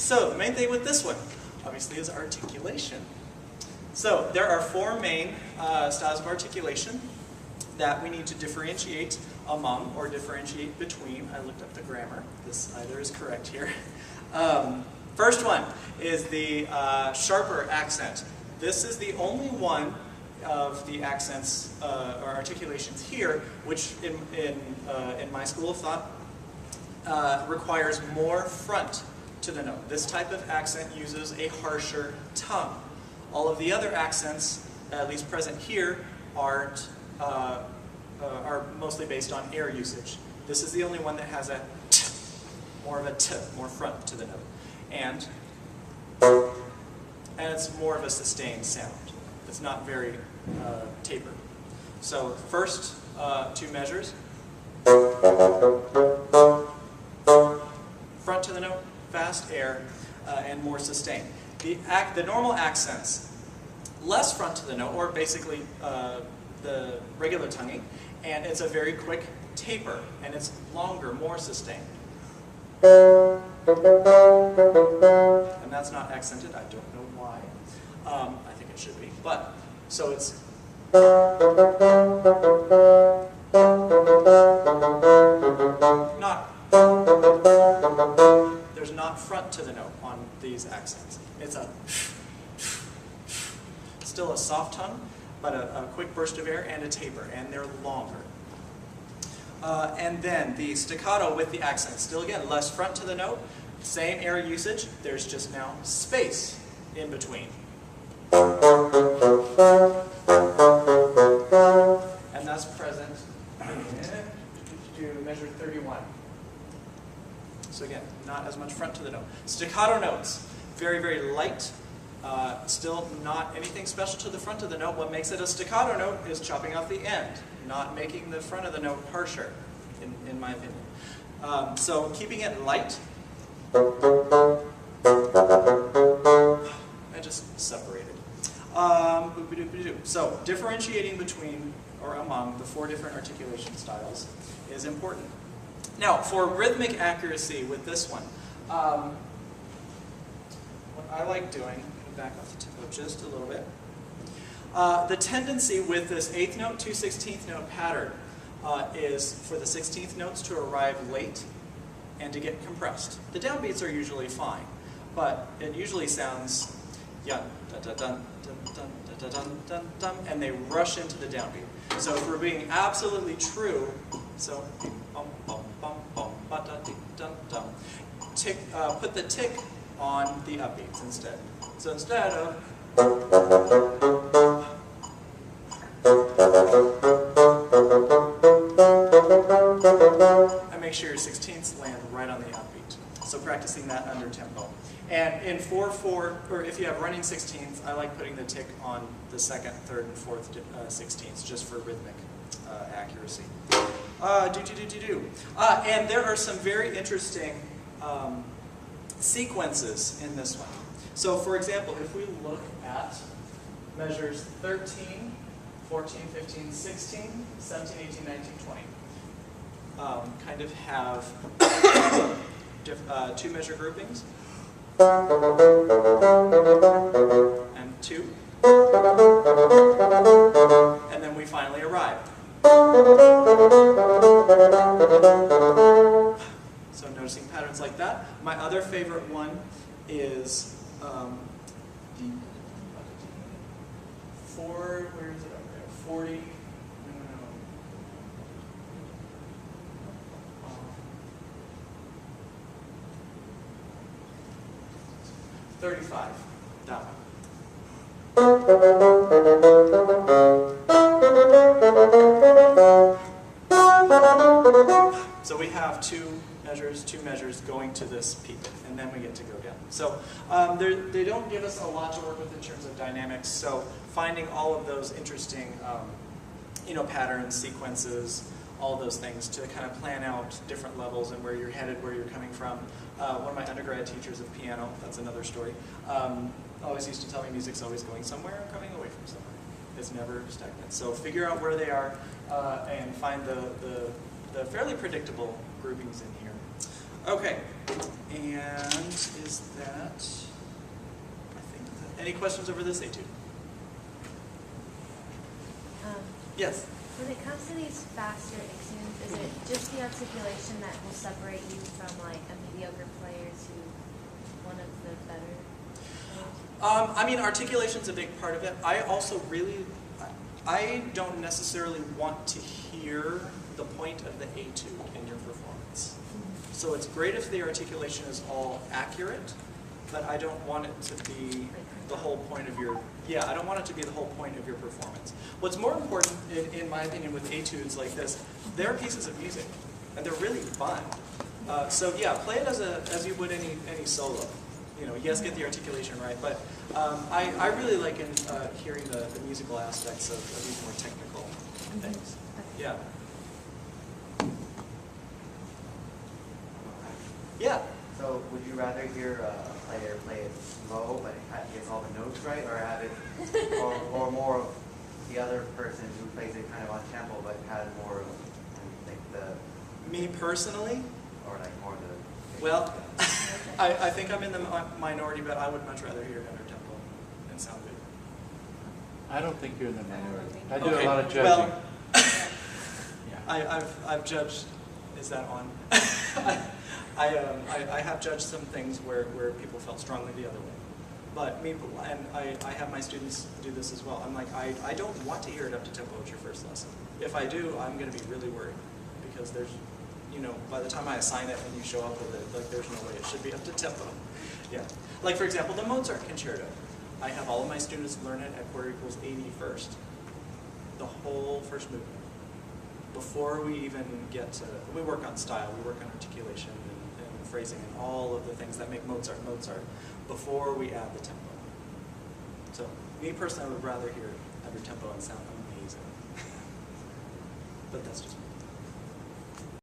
So the main thing with this one, obviously, is articulation. So there are four main styles of articulation that we need to differentiate among or differentiate between. I looked up the grammar. This either is correct here. First one is the sharper accent. This is the only one of the accents or articulations here, which in my school of thought requires more front to the note. This type of accent uses a harsher tongue. All of the other accents, at least present here, are mostly based on air usage. This is the only one that has a t, more of a t, more front to the note. And it's more of a sustained sound. It's not very tapered. So first two measures. Front to the note, fast air, and more sustained. The normal accents, less front to the note, or basically the regular tonguing, and it's a very quick taper, and it's longer, more sustained. And that's not accented, I don't know why. I think it should be, but, so it's not, there's not front to the note on these accents. It's a, still a soft tongue, but a quick burst of air and a taper, and they're longer. And then the staccato with the accent, still again, less front to the note, same air usage, there's just now space in between. And that's present in measure 31. So again, not as much front to the note. Staccato notes, very, very light. Still not anything special to the front of the note. What makes it a staccato note is chopping off the end, not making the front of the note harsher, in my opinion. So keeping it light, I just separated. So differentiating between or among the four different articulation styles is important. Now, for rhythmic accuracy with this one, what I like doing, back off the tempo just a little bit, the tendency with this 8th note to 16th note pattern is for the 16th notes to arrive late and to get compressed. The downbeats are usually fine, but it usually sounds yun, dun, dun, dun, dun, dun, dun, dun, dun, dun, and they rush into the downbeat. So if we're being absolutely true, so bum, bum, bum, bum, ba, da, dee, dun, dun, tick, put the tick on the upbeats instead. So instead of and make sure your 16ths land right on the upbeat. So practicing that under tempo. And in 4/4, or if you have running 16ths, I like putting the tick on the 2nd, 3rd, and 4th 16ths just for rhythmic accuracy. And there are some very interesting sequences in this one. So for example, if we look at measures 13, 14, 15, 16, 17, 18, 19, 20, kind of have two measure groupings, and 2, and then we finally arrive. So noticing patterns like that. My other favorite one is where is it up there? 40, 35, that one. So we have two measures going to this peak, and then we get to go down. So they don't give us a lot to work with in terms of dynamics, so finding all of those interesting patterns, sequences, all of those things to kind of plan out different levels and where you're headed, where you're coming from. One of my undergrad teachers of piano, that's another story, always used to tell me music's always going somewhere and coming away from somewhere. It's never stagnant. So figure out where they are and find the fairly predictable groupings in here. Okay. And is that, I think, any questions over this etude? Yes? When it comes to these faster exudes, is it just the articulation that will separate you from like a mediocre player to one of the better players? I mean, articulation's a big part of it. I also really, I don't necessarily want to hear the point of the etude in your performance. So it's great if the articulation is all accurate, but I don't want it to be the whole point of your, yeah, I don't want it to be the whole point of your performance. What's more important, in my opinion, with etudes like this, they're pieces of music, and they're really fun. So yeah, play it as you would any solo. You know, yes, get the articulation right, but I really like hearing the musical aspects of these more technical things. Yeah. Yeah. So would you rather hear a player play it slow but gets all the notes right, or have it, or more of the other person who plays it kind of on tempo but has more of like the... Me personally? Or like more of the... Well, I think I'm in the minority, but I would much rather hear it under tempo and sound good. I don't think you're in the minority. I do Okay, a lot of judging. well, Yeah. I've judged, is that on? I have judged some things where people felt strongly the other way. But me, and I have my students do this as well. I'm like, I don't want to hear it up to tempo at your first lesson. If I do, I'm going to be really worried, because there's, you know, by the time I assign it and you show up with it, like there's no way it should be up to tempo. Yeah. Like for example, the Mozart concerto. I have all of my students learn it at quarter equals 80 first. The whole first movement. Before we even get to, we work on style, we work on articulation and phrasing and all of the things that make Mozart Mozart before we add the tempo. So me personally, I would rather hear it under tempo and sound amazing. But that's just me.